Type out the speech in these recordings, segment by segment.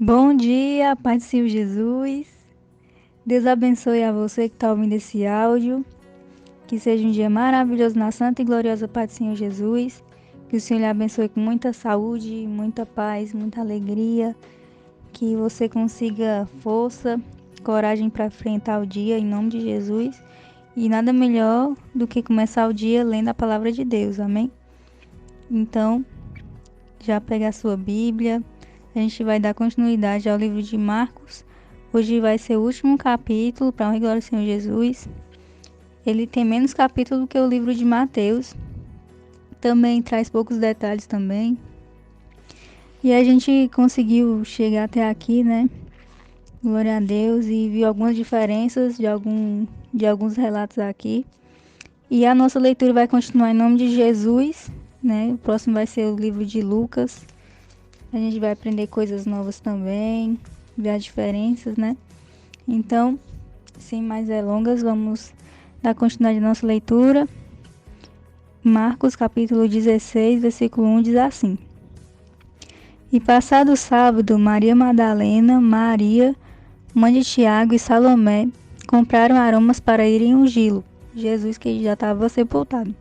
Bom dia, Pai do Senhor Jesus. Deus abençoe a você que está ouvindo esse áudio. Que seja um dia maravilhoso na santa e gloriosa paz do Senhor Jesus. Que o Senhor lhe abençoe com muita saúde, muita paz, muita alegria. Que você consiga força, coragem para enfrentar o dia em nome de Jesus. E nada melhor do que começar o dia lendo a palavra de Deus, amém? Então, já pega a sua Bíblia. A gente vai dar continuidade ao livro de Marcos. Hoje vai ser o último capítulo, para honra e glória do Senhor Jesus. Ele tem menos capítulo do que o livro de Mateus. Também traz poucos detalhes também. E a gente conseguiu chegar até aqui, né? Glória a Deus. E viu algumas diferenças de alguns relatos aqui. E a nossa leitura vai continuar em nome de Jesus, né? O próximo vai ser o livro de Lucas. A gente vai aprender coisas novas também, ver as diferenças, né? Então, sem mais delongas, vamos dar continuidade à nossa leitura. Marcos capítulo 16, versículo 1 diz assim: E passado o sábado, Maria Madalena, Maria, mãe de Tiago e Salomé, compraram aromas para irem ungí-lo, Jesus que já estava sepultado.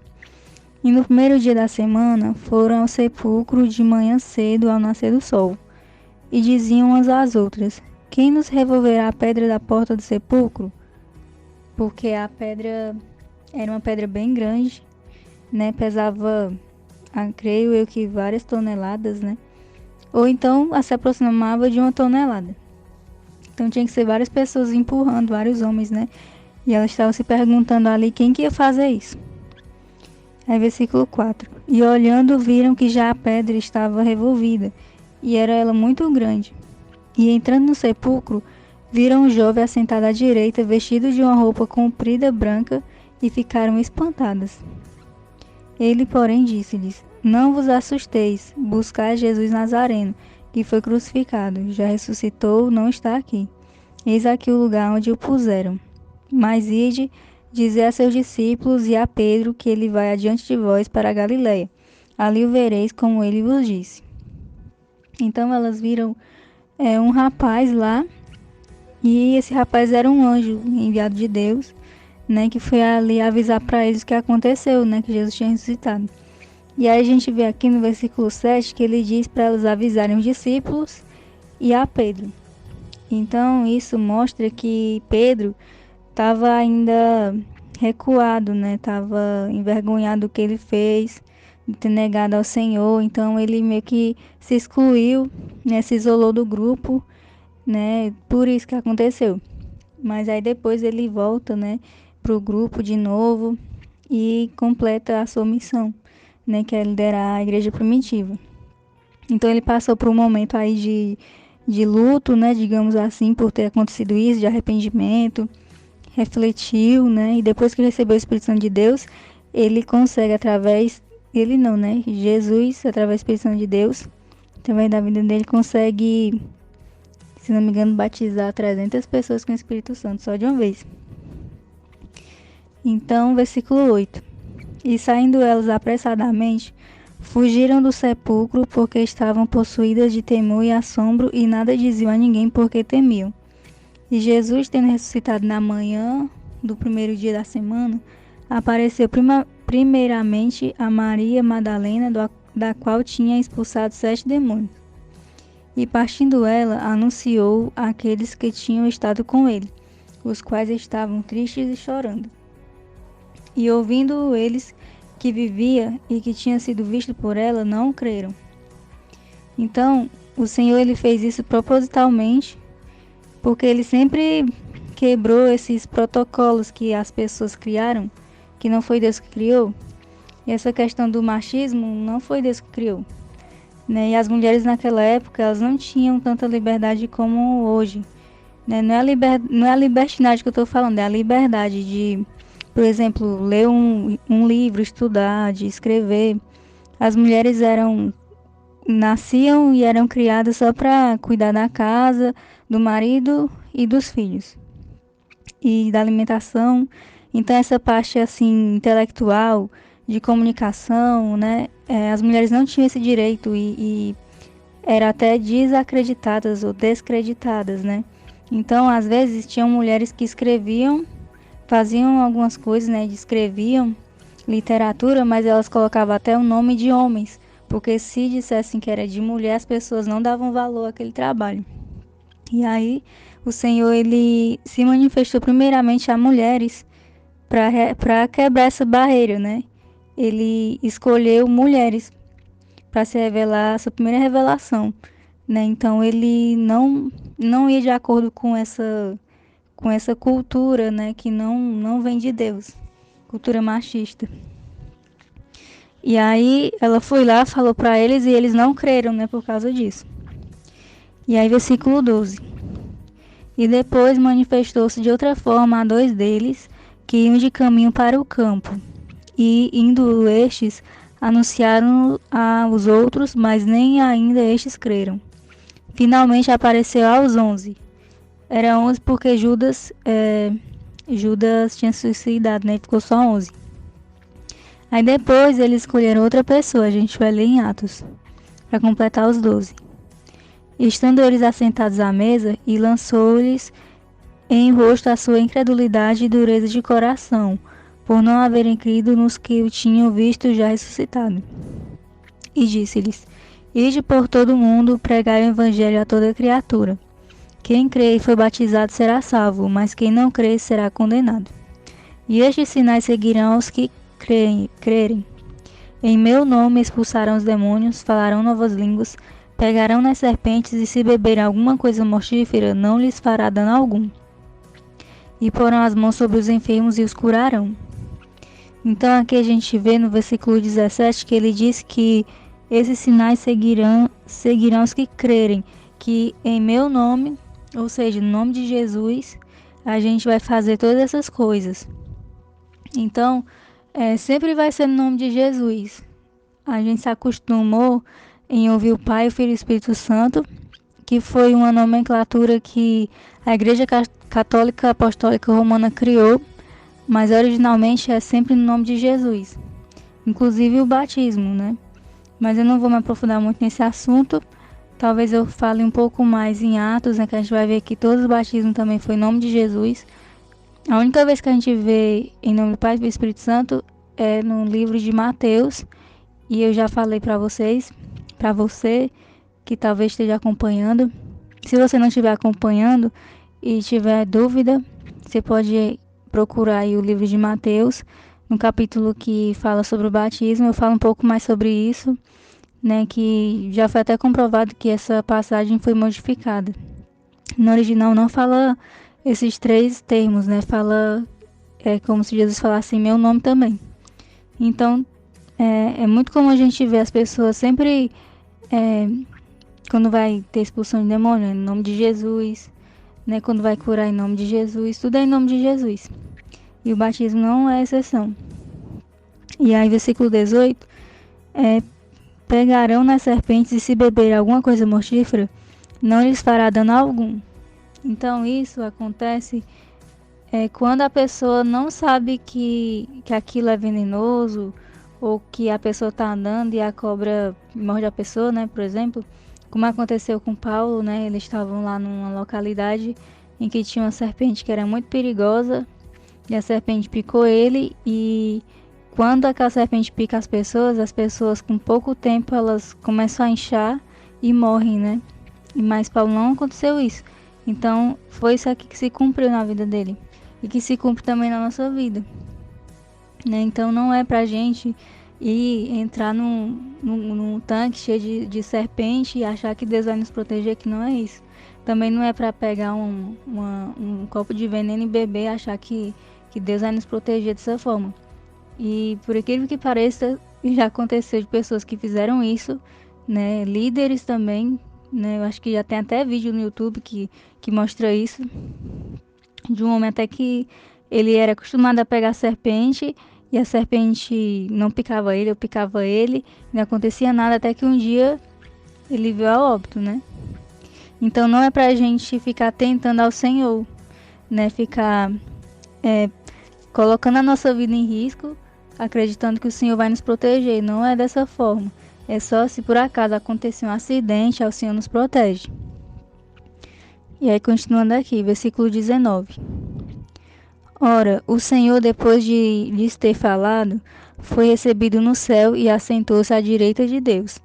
E no primeiro dia da semana foram ao sepulcro de manhã cedo ao nascer do sol. E diziam umas às outras: Quem nos revolverá a pedra da porta do sepulcro? Porque a pedra era uma pedra bem grande, né? Pesava, creio eu que várias toneladas, né? Ou então se aproximava de 1 tonelada. Então tinha que ser várias pessoas empurrando, vários homens, né? E elas estavam se perguntando ali quem que ia fazer isso. Aí versículo 4. E olhando viram que já a pedra estava revolvida, e era ela muito grande. E entrando no sepulcro, viram um jovem assentado à direita, vestido de uma roupa comprida branca, e ficaram espantadas. Ele, porém, disse-lhes: Não vos assusteis, buscai Jesus Nazareno, que foi crucificado. Já ressuscitou, não está aqui. Eis aqui o lugar onde o puseram. Mas ide, dizer a seus discípulos e a Pedro que ele vai adiante de vós para a Galiléia. Ali o vereis como ele vos disse. Então elas viram um rapaz lá, e esse rapaz era um anjo enviado de Deus, né, que foi ali avisar para eles o que aconteceu, né, que Jesus tinha ressuscitado. E aí a gente vê aqui no versículo 7 que ele diz para elas avisarem os discípulos e a Pedro. Então isso mostra que Pedro estava ainda recuado, né, estava envergonhado do que ele fez, de ter negado ao Senhor. Então ele meio que se excluiu, né, se isolou do grupo, né, por isso que aconteceu. Mas aí depois ele volta, né, pro grupo de novo e completa a sua missão, né, que é liderar a igreja primitiva. Então ele passou por um momento aí de luto, né, digamos assim, por ter acontecido isso, de arrependimento, refletiu, né, e depois que recebeu o Espírito Santo de Deus, ele consegue ele não, né, Jesus, através do Espírito Santo de Deus, também da vida dele, consegue, se não me engano, batizar 300 pessoas com o Espírito Santo, só de uma vez. Então, versículo 8. E saindo elas apressadamente, fugiram do sepulcro porque estavam possuídas de temor e assombro e nada diziam a ninguém porque temiam. E Jesus, tendo ressuscitado na manhã do primeiro dia da semana, apareceu primeiramente a Maria Madalena, da qual tinha expulsado 7 demônios. E partindo ela, anunciou àqueles que tinham estado com ele, os quais estavam tristes e chorando. E ouvindo eles que vivia e que tinha sido visto por ela, não creram. Então, o Senhor ele fez isso propositalmente, porque ele sempre quebrou esses protocolos que as pessoas criaram, que não foi Deus que criou. E essa questão do machismo não foi Deus que criou, né? E as mulheres naquela época, elas não tinham tanta liberdade como hoje, né? Não é a libertinagem que eu estou falando, é a liberdade de, por exemplo, ler um livro, estudar, de escrever. As mulheres nasciam e eram criadas só para cuidar da casa, do marido e dos filhos e da alimentação. Então essa parte assim intelectual, de comunicação, né, as mulheres não tinham esse direito, e eram até desacreditadas ou descreditadas, né? Então, às vezes, tinham mulheres que escreviam, faziam algumas coisas, né? Escreviam literatura, mas elas colocavam até o nome de homens, porque se dissessem que era de mulher, as pessoas não davam valor àquele trabalho. E aí, o Senhor, ele se manifestou primeiramente a mulheres para quebrar essa barreira, né? Ele escolheu mulheres para se revelar, a sua primeira revelação, né? Então ele não ia de acordo com essa cultura, né, que não vem de Deus, cultura machista. E aí ela foi lá, falou para eles e eles não creram, né, por causa disso. E aí versículo 12. E depois manifestou-se de outra forma a dois deles que iam de caminho para o campo. E indo estes, anunciaram aos outros, mas nem ainda estes creram. Finalmente apareceu aos 11. Era 11 porque Judas tinha suicidado, né? Ficou só 11. Aí depois eles escolheram outra pessoa, a gente vai ler em Atos, para completar os 12. Estando eles assentados à mesa, e lançou-lhes em rosto a sua incredulidade e dureza de coração, por não haverem crido nos que o tinham visto já ressuscitado. E disse-lhes: Ide por todo o mundo, pregai o evangelho a toda criatura. Quem crê e foi batizado será salvo, mas quem não crê será condenado. E estes sinais seguirão aos que crerem. Em meu nome expulsarão os demônios, falarão novas línguas, pegarão nas serpentes e se beberem alguma coisa mortífera, não lhes fará dano algum. E porão as mãos sobre os enfermos e os curarão. Então aqui a gente vê no versículo 17 que ele diz que esses sinais seguirão os que crerem, que em meu nome, ou seja, no nome de Jesus, a gente vai fazer todas essas coisas. Então, sempre vai ser no nome de Jesus. A gente se acostumou em ouvir o Pai, o Filho e o Espírito Santo, que foi uma nomenclatura que a Igreja Católica Apostólica Romana criou, mas originalmente é sempre no nome de Jesus, inclusive o batismo, né? Mas eu não vou me aprofundar muito nesse assunto. Talvez eu fale um pouco mais em Atos, né, que a gente vai ver que todos os batismos também foi em nome de Jesus. A única vez que a gente vê em nome do Pai e do Espírito Santo é no livro de Mateus, e eu já falei para vocês, para você que talvez esteja acompanhando. Se você não estiver acompanhando e tiver dúvida, você pode procurar aí o livro de Mateus, no capítulo que fala sobre o batismo. Eu falo um pouco mais sobre isso, né, que já foi até comprovado que essa passagem foi modificada. No original não fala esses três termos, né? Fala como se Jesus falasse em meu nome também. Então, é muito comum a gente ver as pessoas sempre, quando vai ter expulsão de demônio, em nome de Jesus, né? Quando vai curar em nome de Jesus, tudo é em nome de Jesus. E o batismo não é exceção. E aí, versículo 18, pegarão nas serpentes e se beber alguma coisa mortífera, não lhes fará dano algum. Então isso acontece quando a pessoa não sabe que aquilo é venenoso, ou que a pessoa está andando e a cobra morde a pessoa, né, por exemplo, como aconteceu com Paulo, né, eles estavam lá numa localidade em que tinha uma serpente que era muito perigosa, e a serpente picou ele, e quando aquela serpente pica as pessoas com pouco tempo elas começam a inchar e morrem, né? Mas Paulo não aconteceu isso. Então foi isso aqui que se cumpriu na vida dele e que se cumpre também na nossa vida, né? Então não é pra gente ir entrar num tanque cheio de serpente e achar que Deus vai nos proteger, que não é isso. Também não é para pegar um copo de veneno e beber e achar que Deus vai nos proteger dessa forma. E por incrível que pareça, já aconteceu de pessoas que fizeram isso, né? Líderes também, né? Eu acho que já tem até vídeo no YouTube que mostra isso. De um homem até que ele era acostumado a pegar serpente e a serpente não picava ele, eu picava ele, não acontecia nada até que um dia ele veio a óbito, né? Então não é pra gente ficar tentando ao Senhor, né? Ficar colocando a nossa vida em risco, acreditando que o Senhor vai nos proteger. Não é dessa forma. É só se por acaso acontecer um acidente, aí o Senhor nos protege. E aí, continuando aqui, versículo 19. Ora, o Senhor, depois de lhes ter falado, foi recebido no céu e assentou-se à direita de Deus.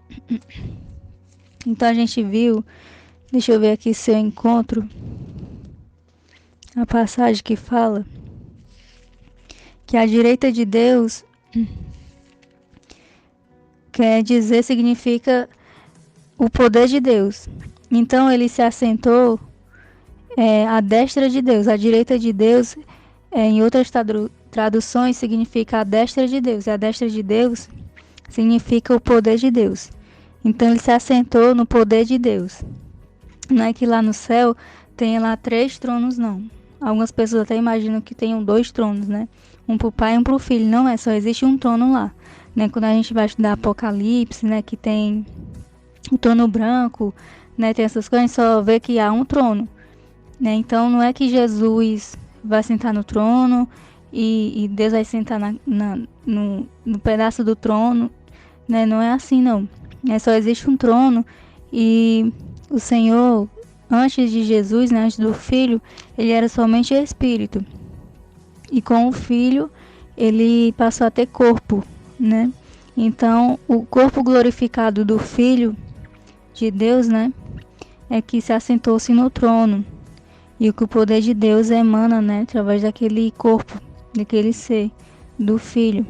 Então a gente viu, deixa eu ver aqui se eu encontro a passagem que fala que a direita de Deus quer dizer, significa o poder de Deus. Então ele se assentou à destra de Deus. A direita de Deus, em outras traduções, significa a destra de Deus. E a destra de Deus significa o poder de Deus. Então ele se assentou no poder de Deus. Não é que lá no céu tenha lá 3 tronos, não. Algumas pessoas até imaginam que tenham 2 tronos, né? Um para o pai e um para o filho. Não é, só existe um trono lá. Né? Quando a gente vai estudar Apocalipse, né, que tem o trono branco, né, tem essas coisas, a gente só vê que há um trono. Né? Então não é que Jesus vai sentar no trono e Deus vai sentar no pedaço do trono. Né? Não é assim, não. Só existe um trono e o Senhor, antes de Jesus, né, antes do Filho, ele era somente espírito. E com o Filho, ele passou a ter corpo, né? Então, o corpo glorificado do Filho de Deus, né, é que se assentou-se no trono. E que o poder de Deus emana, né, através daquele corpo, daquele ser, do Filho.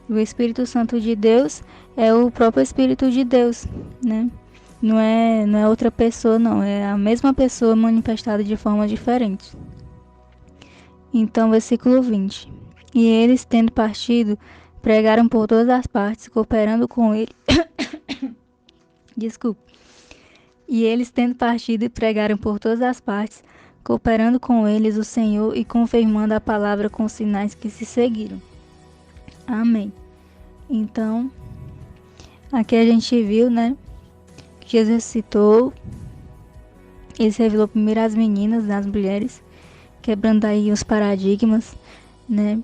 E o Espírito Santo de Deus é o próprio Espírito de Deus, né? Não é outra pessoa, não. É a mesma pessoa manifestada de forma diferente. Então, versículo 20. E eles, tendo partido, pregaram por todas as partes, cooperando com ele. Desculpe. E eles, tendo partido, pregaram por todas as partes, cooperando com eles o Senhor e confirmando a palavra com os sinais que se seguiram. Amém. Então, aqui a gente viu, né, que Jesus citou, ele se revelou primeiro às meninas, às mulheres, quebrando aí os paradigmas, né.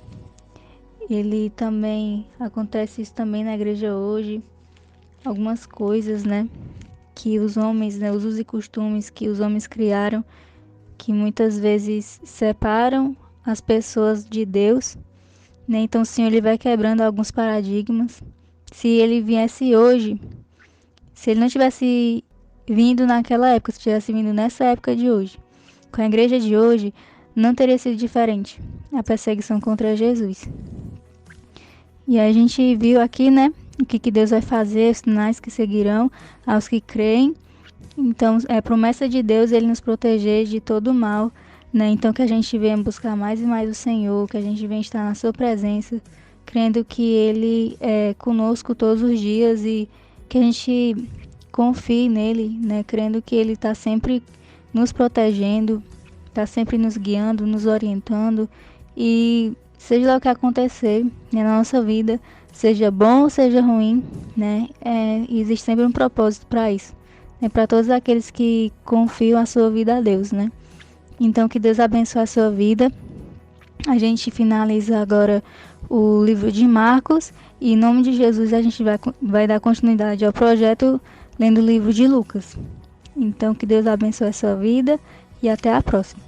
Ele também, acontece isso também na igreja hoje, algumas coisas, né, que os homens, né, os usos e costumes que os homens criaram, que muitas vezes separam as pessoas de Deus, né? Então o Senhor ele vai quebrando alguns paradigmas. Se ele viesse hoje, se ele não tivesse vindo naquela época, se tivesse vindo nessa época de hoje, com a igreja de hoje, não teria sido diferente a perseguição contra Jesus. E aí a gente viu aqui, né, o que Deus vai fazer, os sinais que seguirão aos que creem. Então, é promessa de Deus ele nos proteger de todo o mal, né? Então, que a gente venha buscar mais e mais o Senhor, que a gente venha estar na sua presença, crendo que ele é conosco todos os dias e que a gente confie nele, né? Crendo que ele está sempre nos protegendo, está sempre nos guiando, nos orientando e seja lá o que acontecer, né, na nossa vida, seja bom ou seja ruim, né? Existe sempre um propósito para isso. Para todos aqueles que confiam a sua vida a Deus, né? Então, que Deus abençoe a sua vida. A gente finaliza agora o livro de Marcos e em nome de Jesus a gente vai dar continuidade ao projeto lendo o livro de Lucas. Então, que Deus abençoe a sua vida e até a próxima.